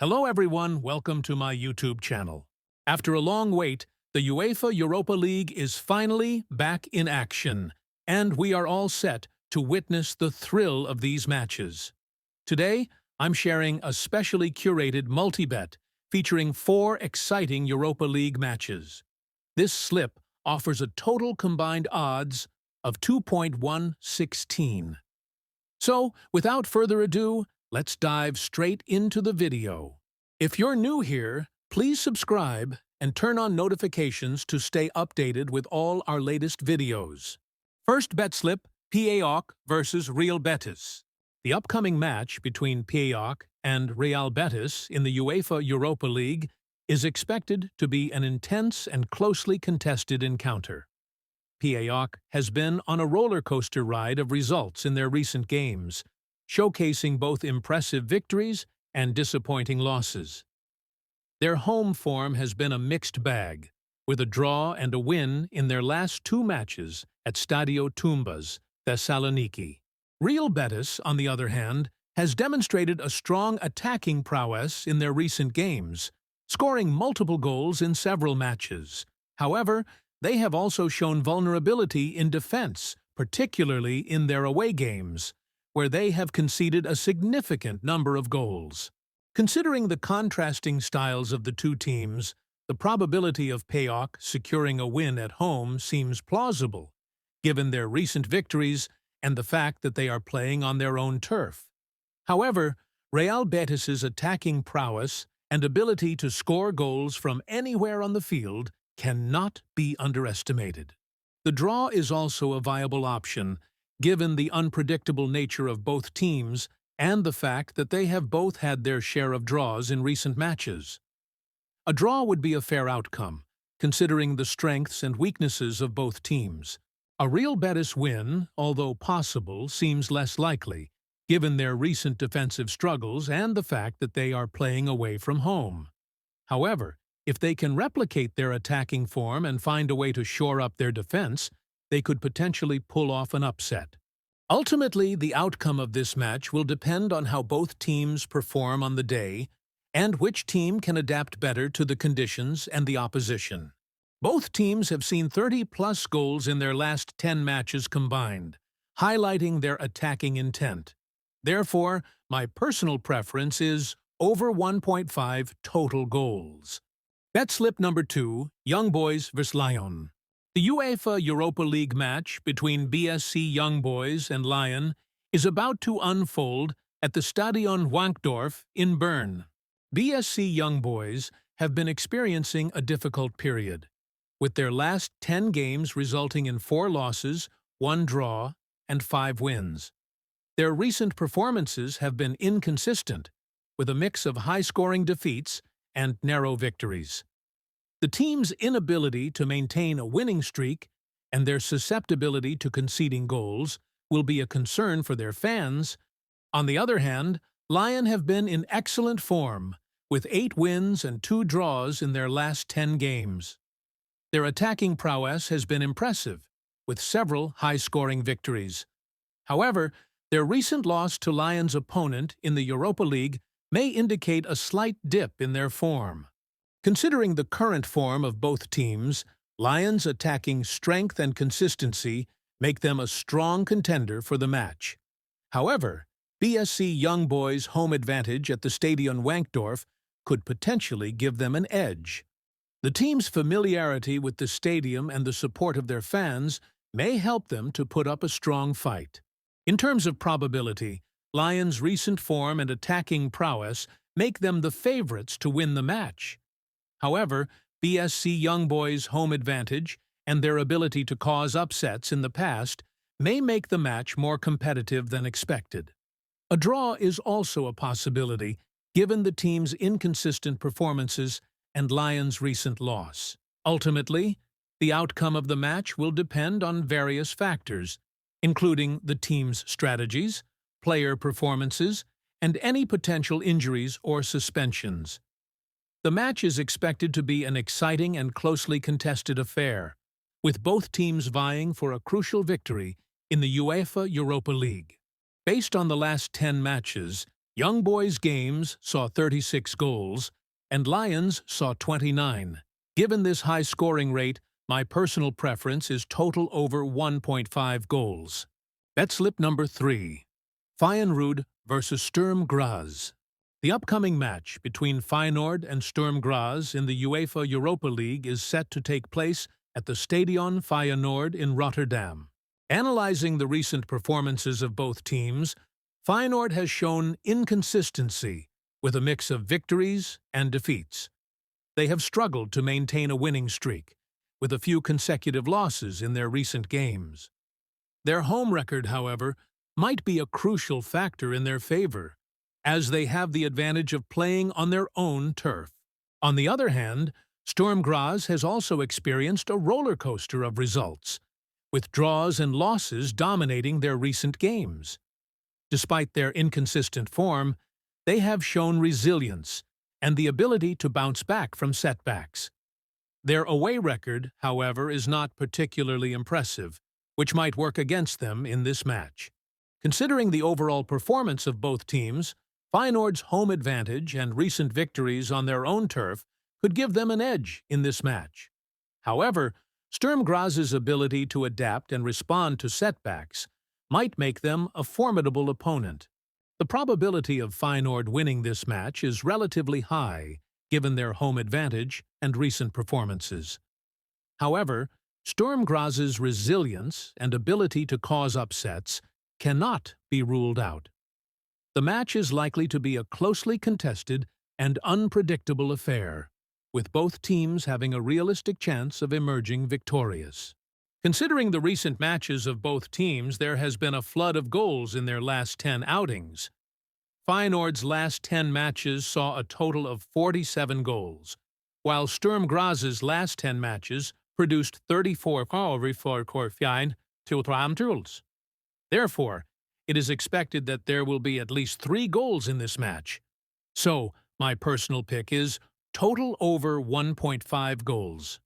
Hello everyone, welcome to my YouTube channel. After a long wait, the UEFA Europa League is finally back in action, and we are all set to witness the thrill of these matches. Today, I'm sharing a specially curated multi-bet featuring 4 exciting Europa League matches. This slip offers a total combined odds of 2.116. So, without further ado, let's dive straight into the video. If you're new here, please subscribe and turn on notifications to stay updated with all our latest videos. First bet slip, PAOK versus Real Betis. The upcoming match between PAOK and Real Betis in the UEFA Europa League is expected to be an intense and closely contested encounter. PAOK has been on a roller coaster ride of results in their recent games, showcasing both impressive victories and disappointing losses. Their home form has been a mixed bag, with a draw and a win in their last 2 matches at Stadio Tumbas, Thessaloniki. Real Betis, on the other hand, has demonstrated a strong attacking prowess in their recent games, scoring multiple goals in several matches. However, they have also shown vulnerability in defense, particularly in their away games, where they have conceded a significant number of goals. Considering the contrasting styles of the two teams, the probability of PAOK securing a win at home seems plausible, given their recent victories and the fact that they are playing on their own turf. However, Real Betis's attacking prowess and ability to score goals from anywhere on the field cannot be underestimated. The draw is also a viable option, given the unpredictable nature of both teams and the fact that they have both had their share of draws in recent matches. A draw would be a fair outcome, considering the strengths and weaknesses of both teams. A Real Betis win, although possible, seems less likely, given their recent defensive struggles and the fact that they are playing away from home. However, if they can replicate their attacking form and find a way to shore up their defense, they could potentially pull off an upset. Ultimately, the outcome of this match will depend on how both teams perform on the day and which team can adapt better to the conditions and the opposition. Both teams have seen 30-plus goals in their last 10 matches combined, highlighting their attacking intent. Therefore, my personal preference is over 1.5 total goals. Bet slip number 2, Young Boys vs Lyon. The UEFA Europa League match between BSC Young Boys and Lyon is about to unfold at the Stadion Wankdorf in Bern. BSC Young Boys have been experiencing a difficult period, with their last 10 games resulting in 4 losses, 1 draw, and 5 wins. Their recent performances have been inconsistent, with a mix of high-scoring defeats and narrow victories. The team's inability to maintain a winning streak and their susceptibility to conceding goals will be a concern for their fans. On the other hand, Lyon have been in excellent form, with 8 wins and 2 draws in their last 10 games. Their attacking prowess has been impressive, with several high-scoring victories. However, their recent loss to Lyon's opponent in the Europa League may indicate a slight dip in their form. Considering the current form of both teams, Lyon's attacking strength and consistency make them a strong contender for the match. However, BSC Young Boys' home advantage at the Stadion Wankdorf could potentially give them an edge. The team's familiarity with the stadium and the support of their fans may help them to put up a strong fight. In terms of probability, Lyon's recent form and attacking prowess make them the favorites to win the match. However, BSC Young Boys' home advantage and their ability to cause upsets in the past may make the match more competitive than expected. A draw is also a possibility, given the team's inconsistent performances and Lyon's recent loss. Ultimately, the outcome of the match will depend on various factors, including the team's strategies, player performances, and any potential injuries or suspensions. The match is expected to be an exciting and closely contested affair, with both teams vying for a crucial victory in the UEFA Europa League. Based on the last 10 matches, Young Boys' games saw 36 goals, and Lions saw 29. Given this high scoring rate, my personal preference is total over 1.5 goals. Bet slip number 3. Feyenoord versus Sturm Graz. The upcoming match between Feyenoord and Sturm Graz in the UEFA Europa League is set to take place at the Stadion Feyenoord in Rotterdam. Analyzing the recent performances of both teams, Feyenoord has shown inconsistency with a mix of victories and defeats. They have struggled to maintain a winning streak, with a few consecutive losses in their recent games. Their home record, however, might be a crucial factor in their favor, as they have the advantage of playing on their own turf. On the other hand, Sturm Graz has also experienced a roller coaster of results, with draws and losses dominating their recent games. Despite their inconsistent form, they have shown resilience and the ability to bounce back from setbacks. Their away record, however, is not particularly impressive, which might work against them in this match. Considering the overall performance of both teams, Feyenoord's home advantage and recent victories on their own turf could give them an edge in this match. However, Sturm Graz's ability to adapt and respond to setbacks might make them a formidable opponent. The probability of Feyenoord winning this match is relatively high, given their home advantage and recent performances. However, Sturm Graz's resilience and ability to cause upsets cannot be ruled out. The match is likely to be a closely contested and unpredictable affair, with both teams having a realistic chance of emerging victorious. Considering the recent matches of both teams, there has been a flood of goals in their last 10 outings. Feyenoord's last 10 matches saw a total of 47 goals, while Sturm Graz's last 10 matches produced 34 goals. Therefore, it is expected that there will be at least 3 goals in this match. So, my personal pick is total over 1.5 goals.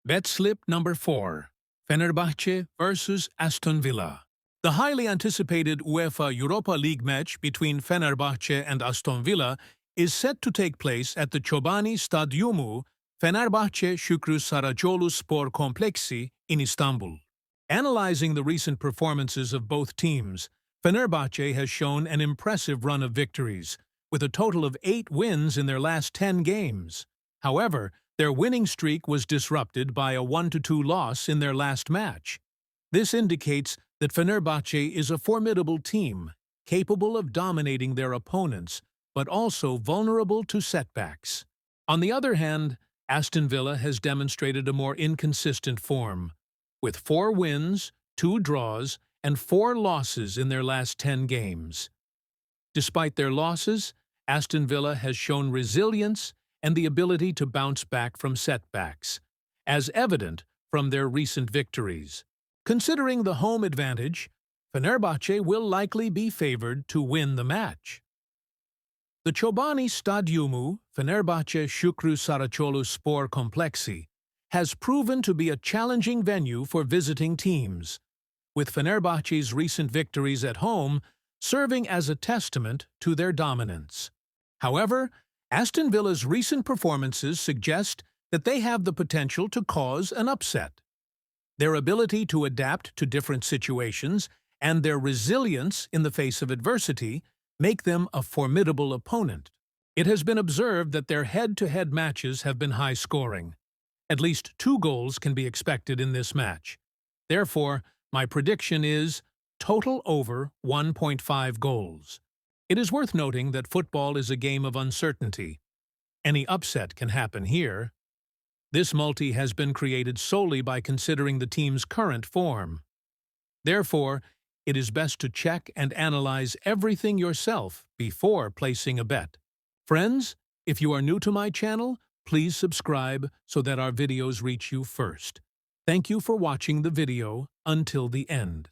Bet slip number 4. Fenerbahce versus Aston Villa. The highly anticipated UEFA Europa League match between Fenerbahce and Aston Villa is set to take place at the Chobani Stadyumu, Fenerbahce Şükrü Saracoğlu Spor Kompleksi in Istanbul. Analyzing the recent performances of both teams, Fenerbahce has shown an impressive run of victories, with a total of 8 wins in their last 10 games. However, their winning streak was disrupted by a 1-2 loss in their last match. This indicates that Fenerbahce is a formidable team, capable of dominating their opponents, but also vulnerable to setbacks. On the other hand, Aston Villa has demonstrated a more inconsistent form, with 4 wins, 2 draws, and 4 losses in their last 10 games. Despite their losses, Aston Villa has shown resilience and the ability to bounce back from setbacks, as evident from their recent victories. Considering the home advantage, Fenerbahce will likely be favored to win the match. The Chobani Stadyumu, Fenerbahce Şükrü Saracoğlu Spor Kompleksi, has proven to be a challenging venue for visiting teams, with Fenerbahce's recent victories at home serving as a testament to their dominance. However, Aston Villa's recent performances suggest that they have the potential to cause an upset. Their ability to adapt to different situations and their resilience in the face of adversity make them a formidable opponent. It has been observed that their head-to-head matches have been high-scoring. At least 2 goals can be expected in this match. Therefore, my prediction is total over 1.5 goals. It is worth noting that football is a game of uncertainty. Any upset can happen here. This multi has been created solely by considering the team's current form. Therefore, it is best to check and analyze everything yourself before placing a bet. Friends, if you are new to my channel, please subscribe so that our videos reach you first. Thank you for watching the video until the end.